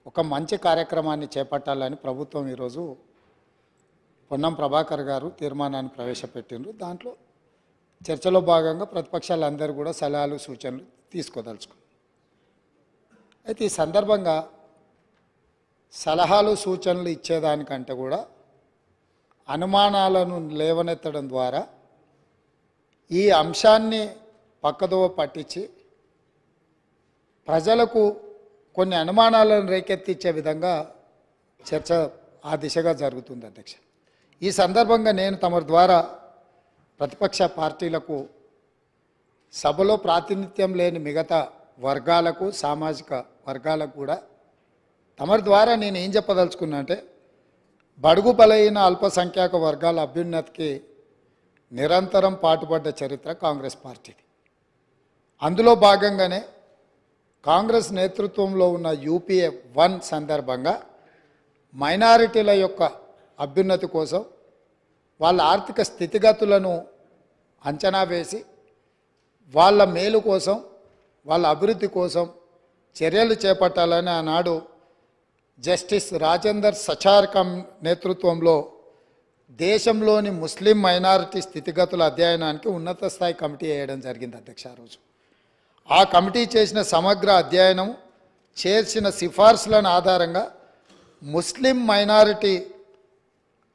ఒక మంచి కార్యక్రమాన్ని చేపట్టాలని ప్రభుత్వం ఈరోజు పొన్నం ప్రభాకర్ గారు తీర్మానాన్ని ప్రవేశపెట్టిండ్రు. దాంట్లో చర్చలో భాగంగా ప్రతిపక్షాలందరూ కూడా సలహాలు సూచనలు తీసుకోదలుచుకున్నారు. అయితే ఈ సందర్భంగా సలహాలు సూచనలు ఇచ్చేదానికంటే కూడా అనుమానాలను లేవనెత్తడం ద్వారా ఈ అంశాన్ని పక్కదోవ పట్టించి ప్రజలకు కొన్ని అనుమానాలను రేకెత్తించే విధంగా చర్చ ఆ దిశగా జరుగుతుంది అధ్యక్ష. ఈ సందర్భంగా నేను తమ ద్వారా ప్రతిపక్ష పార్టీలకు సభలో ప్రాతినిధ్యం లేని మిగతా వర్గాలకు సామాజిక వర్గాలకు కూడా తమ ద్వారా నేను ఏం చెప్పదలుచుకున్నా అంటే బడుగు బలైన అల్పసంఖ్యాక వర్గాల అభ్యున్నతికి నిరంతరం పాటుపడ్డ చరిత్ర కాంగ్రెస్ పార్టీది. అందులో భాగంగానే కాంగ్రెస్ నేతృత్వంలో ఉన్న యూపీఏ 1 సందర్భంగా మైనారిటీల యొక్క అభ్యున్నతి కోసం వాళ్ళ ఆర్థిక స్థితిగతులను అంచనా వేసి వాళ్ళ మేలు కోసం వాళ్ళ అభివృద్ధి కోసం చర్యలు చేపట్టాలని ఆనాడు జస్టిస్ రాజేందర్ సచార్ నేతృత్వంలో దేశంలోని ముస్లిం మైనారిటీ స్థితిగతుల అధ్యయనానికి ఉన్నత స్థాయి కమిటీ వేయడం జరిగింది అధ్యక్ష. ఆ రోజు ఆ కమిటీ చేసిన సమగ్ర అధ్యయనం చేసిన సిఫార్సులను ఆధారంగా ముస్లిం మైనారిటీ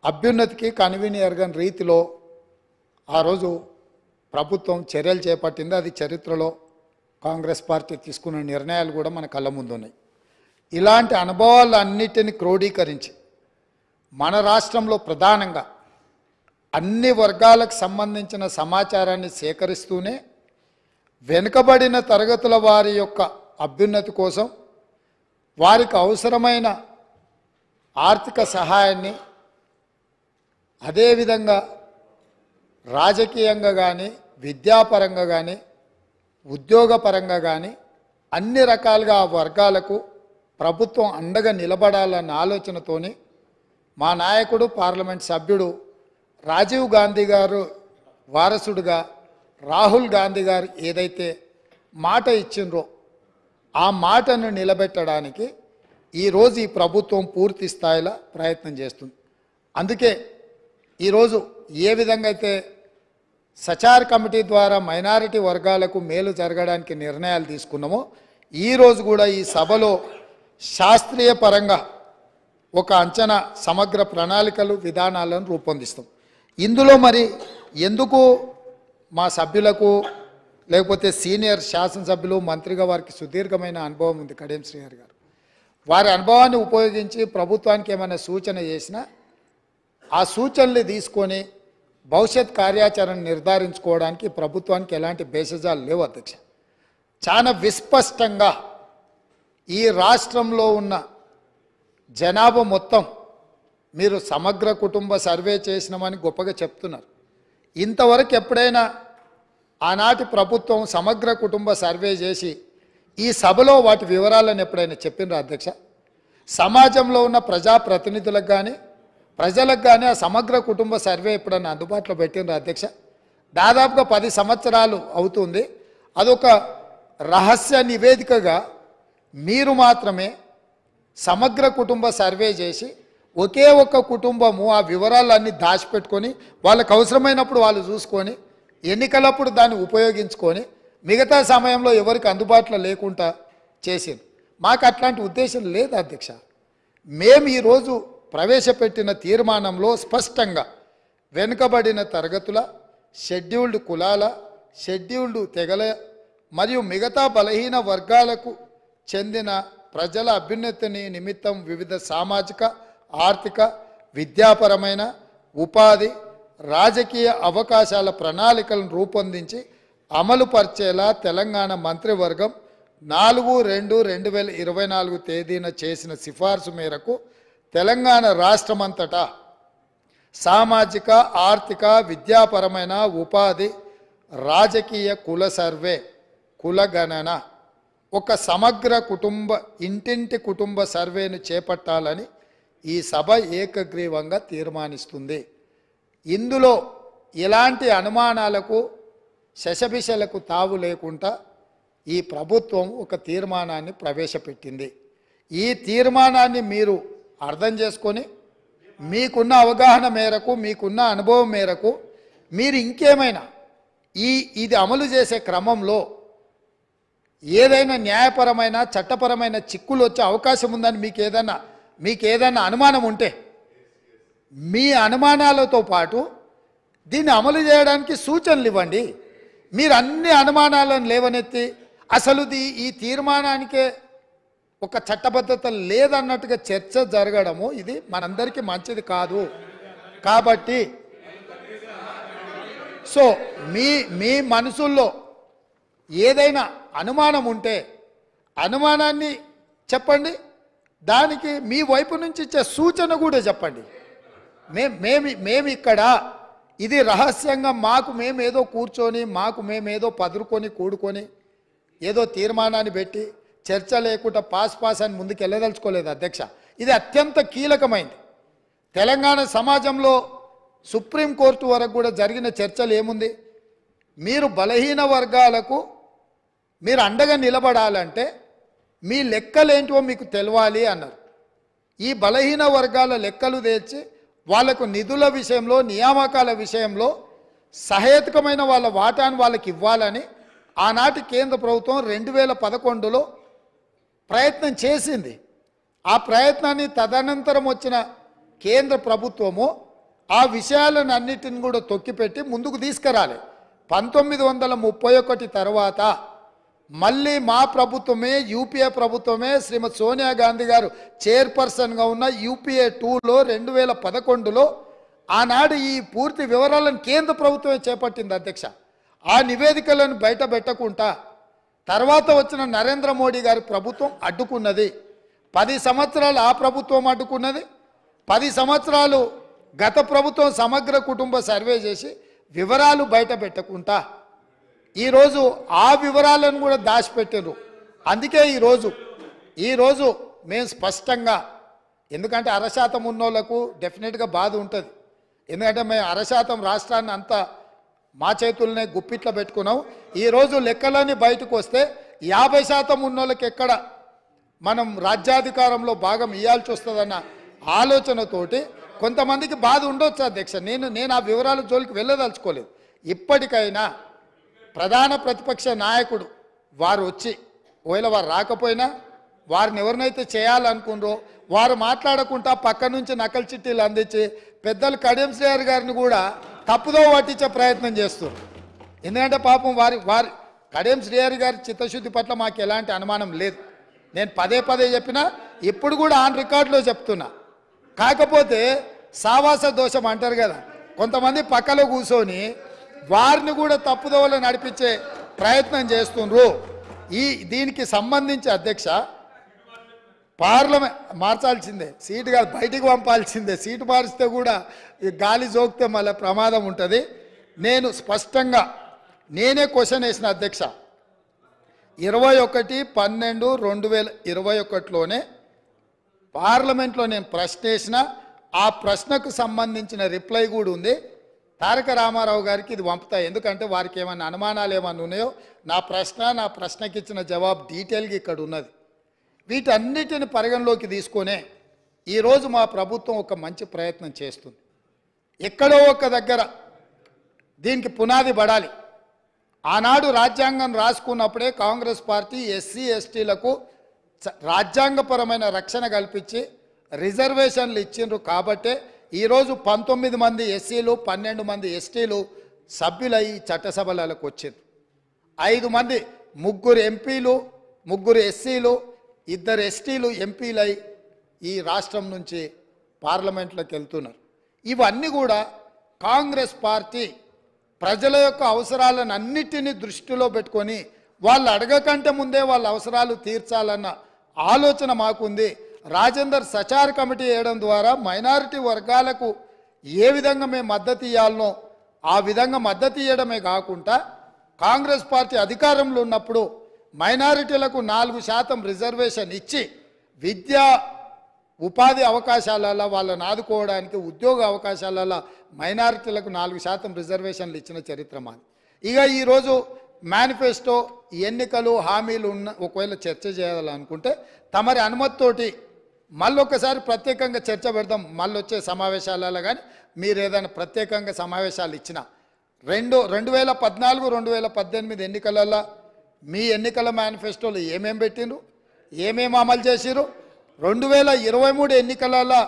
అభ్యున్నతికి కనువిని ఎరగని రీతిలో ఆ రోజు ప్రభుత్వం చర్యలు చేపట్టింది. అది చరిత్రలో కాంగ్రెస్ పార్టీ తీసుకున్న నిర్ణయాలు కూడా మన కళ్ళ ముందు ఉన్నాయి. ఇలాంటి అనుభవాలన్నిటిని క్రోడీకరించి మన రాష్ట్రంలో ప్రధానంగా అన్ని వర్గాలకు సంబంధించిన సమాచారాన్ని సేకరిస్తూనే వెనుకబడిన తరగతుల వారి యొక్క అభ్యున్నతి కోసం వారికి అవసరమైన ఆర్థిక సహాయాన్ని అదేవిధంగా రాజకీయంగా కానీ విద్యాపరంగా కానీ ఉద్యోగపరంగా కానీ అన్ని రకాలుగా ఆ వర్గాలకు ప్రభుత్వం అండగా నిలబడాలన్న ఆలోచనతోని మా నాయకుడు పార్లమెంట్ సభ్యుడు రాజీవ్ గాంధీ గారు వారసుడుగా రాహుల్ గాంధీ గారు ఏదైతే మాట ఇచ్చిండ్రో ఆ మాటను నిలబెట్టడానికి ఈరోజు ఈ ప్రభుత్వం పూర్తి స్థాయిలో ప్రయత్నం చేస్తుంది. అందుకే ఈరోజు ఏ విధంగా అయితే సచార్ కమిటీ ద్వారా మైనారిటీ వర్గాలకు మేలు జరగడానికి నిర్ణయాలు తీసుకున్నామో ఈరోజు కూడా ఈ సభలో శాస్త్రీయ పరంగా ఒక అంచనా సమగ్ర ప్రణాళికలు విధానాలను రూపొందిస్తాం. ఇందులో మరి ఎందుకు మా సభ్యులకు లేకపోతే సీనియర్ శాసనసభ్యులు మంత్రిగా వారికి సుదీర్ఘమైన అనుభవం ఉంది కడియం శ్రీహరి గారు, వారి అనుభవాన్ని ఉపయోగించి ప్రభుత్వానికి ఏమైనా సూచన చేసినా ఆ సూచనలు తీసుకొని భవిష్యత్ కార్యాచరణ నిర్ధారించుకోవడానికి ప్రభుత్వానికి ఎలాంటి భేషజాలు లేవు అధ్యక్ష. చాలా విస్పష్టంగా ఈ రాష్ట్రంలో ఉన్న జనాభా మొత్తం మీరు సమగ్ర కుటుంబ సర్వే చేసినామని గొప్పగా చెప్తున్నారు. ఇంతవరకు ఎప్పుడైనా ఆనాటి ప్రభుత్వం సమగ్ర కుటుంబ సర్వే చేసి ఈ సభలో వాటి వివరాలను ఎప్పుడైనా చెప్పినరా అధ్యక్ష? సమాజంలో ఉన్న ప్రజాప్రతినిధులకు కానీ ప్రజలకు కానీ ఆ సమగ్ర కుటుంబ సర్వే ఎప్పుడైనా అందుబాటులో పెట్టినరా అధ్యక్ష? దాదాపుగా 10 సంవత్సరాలు అవుతుంది. అదొక రహస్య నివేదికగా మీరు మాత్రమే సమగ్ర కుటుంబ సర్వే చేసి ఒకే ఒక్క కుటుంబము ఆ వివరాలన్నీ దాచిపెట్టుకొని వాళ్ళకు అవసరమైనప్పుడు వాళ్ళు చూసుకొని ఎన్నికలప్పుడు దాన్ని ఉపయోగించుకొని మిగతా సమయంలో ఎవరికి అందుబాటులో లేకుండా చేసింది. మాకు అట్లాంటి ఉద్దేశం లేదు అధ్యక్ష. మేము ఈరోజు ప్రవేశపెట్టిన తీర్మానంలో స్పష్టంగా వెనుకబడిన తరగతుల, షెడ్యూల్డ్ కులాల, షెడ్యూల్డ్ తెగల మరియు మిగతా బలహీన వర్గాలకు చెందిన ప్రజల అభ్యున్నతిని నిమిత్తం వివిధ సామాజిక, ఆర్థిక, విద్యాపరమైన, ఉపాధి, రాజకీయ అవకాశాల ప్రణాళికలను రూపొందించి అమలుపరిచేలా తెలంగాణ మంత్రివర్గం 4/2/2024 తేదీన చేసిన సిఫార్సు మేరకు తెలంగాణ రాష్ట్రమంతటా సామాజిక, ఆర్థిక, విద్యాపరమైన, ఉపాధి, రాజకీయ కుల సర్వే, కుల గణన, ఒక సమగ్ర కుటుంబ ఇంటింటి కుటుంబ సర్వేను చేపట్టాలని ఈ సభ ఏకగ్రీవంగా తీర్మానిస్తుంది. ఇందులో ఎలాంటి అనుమానాలకు శశభిషలకు తావు లేకుండా ఈ ప్రభుత్వం ఒక తీర్మానాన్ని ప్రవేశపెట్టింది. ఈ తీర్మానాన్ని మీరు అర్థం చేసుకొని మీకున్న అవగాహన మేరకు మీకున్న అనుభవం మేరకు మీరు ఇంకేమైనా ఇది అమలు చేసే క్రమంలో ఏదైనా న్యాయపరమైన చట్టపరమైన చిక్కులు వచ్చే అవకాశం ఉందని మీకు ఏదైనా అనుమానం ఉంటే మీ అనుమానాలతో పాటు దీన్ని అమలు చేయడానికి సూచనలు ఇవ్వండి. మీరు అన్ని అనుమానాలను లేవనెత్తి అసలు ఈ తీర్మానానికే ఒక చట్టబద్ధత లేదన్నట్టుగా చర్చ జరగడము ఇది మనందరికీ మంచిది కాదు. కాబట్టి సో మీ మనసుల్లో ఏదైనా అనుమానం ఉంటే అనుమానాన్ని చెప్పండి, దానికి మీ వైపు నుంచి ఇచ్చే సూచన కూడా చెప్పండి. మేము ఇక్కడ ఇది రహస్యంగా మేమేదో కూర్చొని మేమేదో పదురుకొని కూడుకొని ఏదో తీర్మానాన్ని పెట్టి చర్చ లేకుండా పాస్ అని ముందుకు వెళ్ళదలుచుకోలేదు అధ్యక్ష. ఇది అత్యంత కీలకమైంది. తెలంగాణ సమాజంలో సుప్రీంకోర్టు వరకు కూడా జరిగిన చర్చలు ఏముంది, మీరు బలహీన వర్గాలకు మీరు అండగా నిలబడాలంటే మీ లెక్కలేంటివో మీకు తెలవాలి అన్నారు. ఈ బలహీన వర్గాల లెక్కలు తెచ్చి వాళ్లకు నిధుల విషయంలో నియామకాల విషయంలో సహేతుకమైన వాళ్ళ వాటాను వాళ్ళకి ఇవ్వాలని ఆనాటి కేంద్ర ప్రభుత్వం 2011లో ప్రయత్నం చేసింది. ఆ ప్రయత్నాన్ని తదనంతరం వచ్చిన కేంద్ర ప్రభుత్వము ఆ విషయాలను అన్నిటిని కూడా తొక్కిపెట్టి ముందుకు తీసుకురాలి. 1931 తర్వాత మళ్ళీ మా ప్రభుత్వమే యూపీఏ ప్రభుత్వమే శ్రీమతి సోనియా గాంధీ గారు చైర్పర్సన్గా ఉన్న యూపీఏ 2లో 2011లో ఆనాడు ఈ పూర్తి వివరాలను కేంద్ర ప్రభుత్వమే చేపట్టింది అధ్యక్ష. ఆ నివేదికలను బయట పెట్టకుండా తర్వాత వచ్చిన నరేంద్ర మోడీ గారి ప్రభుత్వం అడ్డుకున్నది. 10 సంవత్సరాలు ఆ ప్రభుత్వం అడ్డుకున్నది. 10 సంవత్సరాలు గత ప్రభుత్వం సమగ్ర కుటుంబ సర్వే చేసి వివరాలు బయట పెట్టకుండా ఈరోజు ఆ వివరాలను కూడా దాచిపెట్టారు. అందుకే ఈరోజు మేము స్పష్టంగా, ఎందుకంటే 1% ఉన్నోళ్లకు డెఫినెట్గా బాధ ఉంటుంది. ఎందుకంటే మేము 1% రాష్ట్రాన్ని అంతా మా చేతుల్నే గుప్పిట్లో పెట్టుకున్నాం. ఈరోజు లెక్కలన్నీ బయటకు వస్తే 50% ఉన్నోళ్ళకి ఎక్కడ మనం రాజ్యాధికారంలో భాగం ఇవ్వాల్సి వస్తుందన్న ఆలోచనతోటి కొంతమందికి బాధ ఉండొచ్చు అధ్యక్ష. నేను ఆ వివరాల జోలికి వెళ్ళదలుచుకోలేదు. ఇప్పటికైనా ప్రధాన ప్రతిపక్ష నాయకుడు వారు వచ్చి, ఒకవేళ వారు రాకపోయినా వారిని ఎవరినైతే చేయాలనుకున్నారో వారు మాట్లాడకుండా పక్క నుంచి నకలు చిట్టీలు అందించి పెద్దలు కడియం శ్రీహరి గారిని కూడా తప్పుదో పట్టించే ప్రయత్నం చేస్తారు. ఎందుకంటే పాపం వారి కడియం శ్రీహరి గారి చిత్తశుద్ధి పట్ల మాకు ఎలాంటి అనుమానం లేదు. నేను పదే చెప్పినా ఇప్పుడు కూడా ఆన్ రికార్డులో చెప్తున్నా. కాకపోతే సావాస దోషం అంటారు కదా, కొంతమంది పక్కలో కూర్చొని వారిని కూడా తప్పుదోవలో నడిపించే ప్రయత్నం చేస్తుండ్రు. దీనికి సంబంధించి అధ్యక్ష పార్లమెంట్ మార్చాల్సిందే, సీటు కాదు బయటికి పంపాల్సిందే. సీటు మారిస్తే కూడా గాలి జోకితే మళ్ళీ ప్రమాదం ఉంటుంది. నేను స్పష్టంగా నేనే క్వశ్చన్ వేసిన అధ్యక్ష. 21/12/2021లోనే పార్లమెంట్లో నేను ప్రశ్న వేసిన, ఆ ప్రశ్నకు సంబంధించిన రిప్లై కూడా ఉంది. తారక రామారావు గారికి ఇది పంపుతా, ఎందుకంటే వారికి ఏమైనా అనుమానాలు ఏమైనా ఉన్నాయో నా ప్రశ్నకి ఇచ్చిన జవాబు డీటెయిల్గా ఇక్కడ ఉన్నది. వీటన్నిటిని పరిగణలోకి తీసుకొనే ఈరోజు మా ప్రభుత్వం ఒక మంచి ప్రయత్నం చేస్తుంది. ఎక్కడో ఒక దగ్గర దీనికి పునాది పడాలి. ఆనాడు రాజ్యాంగం రాసుకున్నప్పుడే కాంగ్రెస్ పార్టీ ఎస్సీ ఎస్టీలకు రాజ్యాంగపరమైన రక్షణ కల్పించి రిజర్వేషన్లు ఇచ్చిండ్రు. కాబట్టే ఈరోజు 19 మంది ఎస్సీలు 12 మంది ఎస్టీలు సభ్యులై చట్టసభలకు వచ్చిండ్రు. 5 మంది 3 ఎంపీలు 3 ఎస్సీలు 2 ఎస్టీలు ఎంపీలై ఈ రాష్ట్రం నుంచి పార్లమెంట్లోకి వెళ్తున్నారు. ఇవన్నీ కూడా కాంగ్రెస్ పార్టీ ప్రజల యొక్క అవసరాలను అన్నిటినీ దృష్టిలో పెట్టుకొని వాళ్ళు అడగకంటే ముందే వాళ్ళ అవసరాలు తీర్చాలన్న ఆలోచన మాకుంది. రాజేందర్ సచార్ కమిటీ వేయడం ద్వారా మైనారిటీ వర్గాలకు ఏ విధంగా మేము మద్దతు ఇవ్వాలనో ఆ విధంగా మద్దతు ఇవ్వడమే కాకుండా కాంగ్రెస్ పార్టీ అధికారంలో ఉన్నప్పుడు మైనారిటీలకు 4% రిజర్వేషన్ ఇచ్చి విద్యా ఉపాధి అవకాశాలలో వాళ్ళని ఆదుకోవడానికి ఉద్యోగ అవకాశాలలో మైనారిటీలకు 4% రిజర్వేషన్లు ఇచ్చిన చరిత్ర మాది. ఇక ఈరోజు మేనిఫెస్టో ఎన్నికలు హామీలు ఉన్న ఒకవేళ చర్చ చేయాలనుకుంటే తమరి అనుమతితోటి మళ్ళొకసారి ప్రత్యేకంగా చర్చ పెడదాం. మళ్ళీ వచ్చే సమావేశాలలో కానీ మీరు ఏదైనా ప్రత్యేకంగా సమావేశాలు ఇచ్చినా 2014, 2018 ఎన్నికలలో మీ ఎన్నికల మేనిఫెస్టోలో ఏమేం పెట్టిండ్రు, ఏమేమి అమలు చేసిరు, 2023 ఎన్నికలలో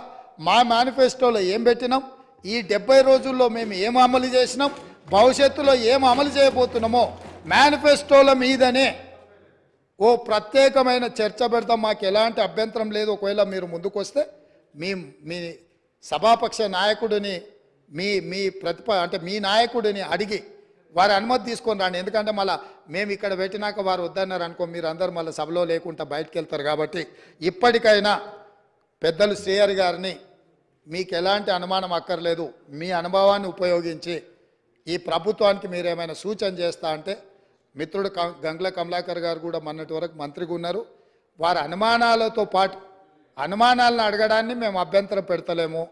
మా మేనిఫెస్టోలో ఏం పెట్టినాం, ఈ 70 రోజుల్లో మేము ఏం అమలు చేసినాం, భవిష్యత్తులో ఏం అమలు చేయబోతున్నామో మేనిఫెస్టోల మీదనే ఓ ప్రత్యేకమైన చర్చ పెడతాం. మాకు ఎలాంటి అభ్యంతరం లేదు. ఒకవేళ మీరు ముందుకు వస్తే మీ సభాపక్ష నాయకుడిని మీ మీ నాయకుడిని అడిగి వారి అనుమతి తీసుకొని రాండి. ఎందుకంటే మళ్ళీ మేము ఇక్కడ పెట్టినాక వారు వద్దన్నారు అనుకో, మీరు అందరూ మళ్ళీ సభలో లేకుండా బయటకు వెళ్తారు. కాబట్టి ఇప్పటికైనా పెద్దలు శ్రీహరి గారిని మీకు ఎలాంటి అనుమానం అక్కర్లేదు, మీ అనుభవాన్ని ఉపయోగించి ఈ ప్రభుత్వానికి మీరు ఏమైనా సూచన చేస్తా అంటే మిత్రుడు గంగుల కమలాకర్ గారు కూడా మొన్నటి వరకు మంత్రిగా ఉన్నారు. వారి అనుమానాలతో పాటు అనుమానాలను అడగడాన్ని మేము అభ్యంతరం పెడతలేము.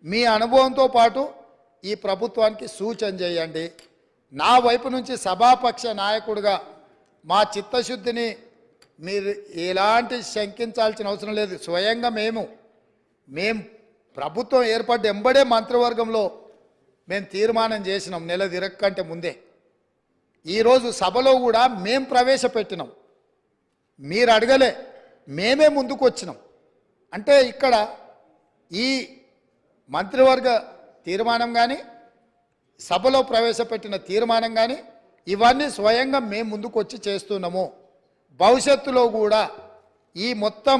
మీ అనుభవంతో పాటు ఈ ప్రభుత్వానికి సూచన చేయండి. నా వైపు నుంచి సభాపక్ష నాయకుడిగా మా చిత్తశుద్ధిని మీరు ఎలాంటి శంకించాల్సిన అవసరం లేదు. స్వయంగా మేము ప్రభుత్వం ఏర్పడ్డ ఎంబడే మంత్రివర్గంలో మేము తీర్మానం చేసినాం నెల తిరగకంటే ముందే. ఈరోజు సభలో కూడా మేము ప్రవేశపెట్టినాం, మీరు అడగలే, మేమే ముందుకు వచ్చినాం. అంటే ఇక్కడ ఈ మంత్రివర్గ తీర్మానం కానీ సభలో ప్రవేశపెట్టిన తీర్మానం కానీ ఇవన్నీ స్వయంగా మేము ముందుకు వచ్చి చేస్తున్నాము. భవిష్యత్తులో కూడా ఈ మొత్తం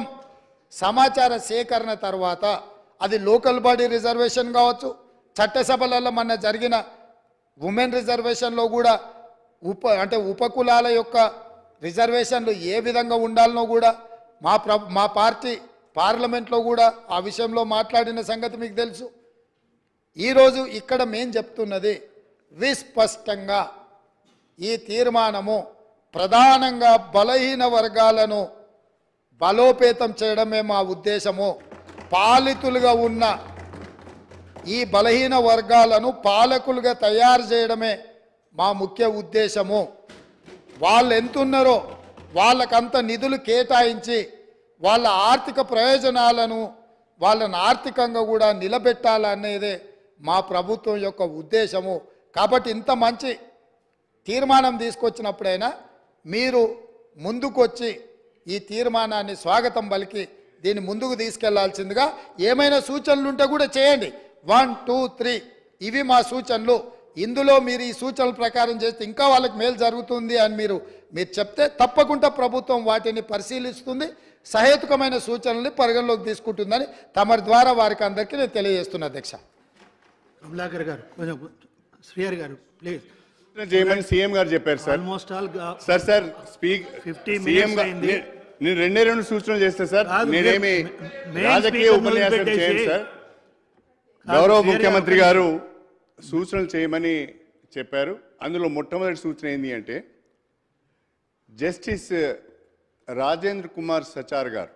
సమాచార సేకరణ తర్వాత అది లోకల్ బాడీ రిజర్వేషన్ కావచ్చు, చట్టసభలలో మన జరిగిన ఉమెన్ రిజర్వేషన్లో కూడా ఉపకులాల యొక్క రిజర్వేషన్లు ఏ విధంగా ఉండాలనో కూడా మా పార్టీ పార్లమెంట్లో కూడా ఆ విషయంలో మాట్లాడిన సంగతి మీకు తెలుసు. ఈరోజు ఇక్కడ మేం చెప్తున్నది విస్పష్టంగా ఈ తీర్మానము ప్రధానంగా బలహీన వర్గాలను బలోపేతం చేయడమే మా ఉద్దేశము. పాలితులుగా ఉన్న ఈ బలహీన వర్గాలను పాలకులుగా తయారు చేయడమే మా ముఖ్య ఉద్దేశము. వాళ్ళు ఎంతున్నారో వాళ్ళకంత నిధులు కేటాయించి వాళ్ళ ఆర్థిక ప్రయోజనాలను వాళ్ళని ఆర్థికంగా కూడా నిలబెట్టాలనేదే మా ప్రభుత్వం యొక్క ఉద్దేశము. కాబట్టి ఇంత మంచి తీర్మానం తీసుకొచ్చినప్పుడైనా మీరు ముందుకొచ్చి ఈ తీర్మానాన్ని స్వాగతం పలికి దీన్ని ముందుకు తీసుకెళ్లాల్సిందిగా ఏమైనా సూచనలు ఉంటే కూడా చేయండి. 1, 2, 3 ఇవి మా సూచనలు. ఇందులో మీరు ఈ సూచనల ప్రకారం చేస్తే ఇంకా వాళ్ళకి మేలు జరుగుతుంది అని మీరు చెప్తే తప్పకుండా ప్రభుత్వం వాటిని పరిశీలిస్తుంది, సహేతుకమైన సూచనల్ని పరిగణలోకి తీసుకుంటుందని తమరి ద్వారా వారికి అందరికీ నేను తెలియజేస్తున్నా. అధ్యక్ష కమలాకర్ గారు, కొంచెం శ్రీహరి గారు ప్లీజ్ చేయమని సీఎం గారు చెప్పారు sir. Almost all sir speak 50 CM minutes అయింది. నేను రెండు సూచనలు చేస్తే సార్, నేనేమి రాజకీయ ఉపన్యాసం చేయండి సార్. గౌరవ ముఖ్యమంత్రి గారు సూచనలు చేయమని చెప్పారు. అందులో మొట్టమొదటి సూచన ఏంటి అంటే జస్టిస్ రాజేంద్ర కుమార్ సచార్ గారు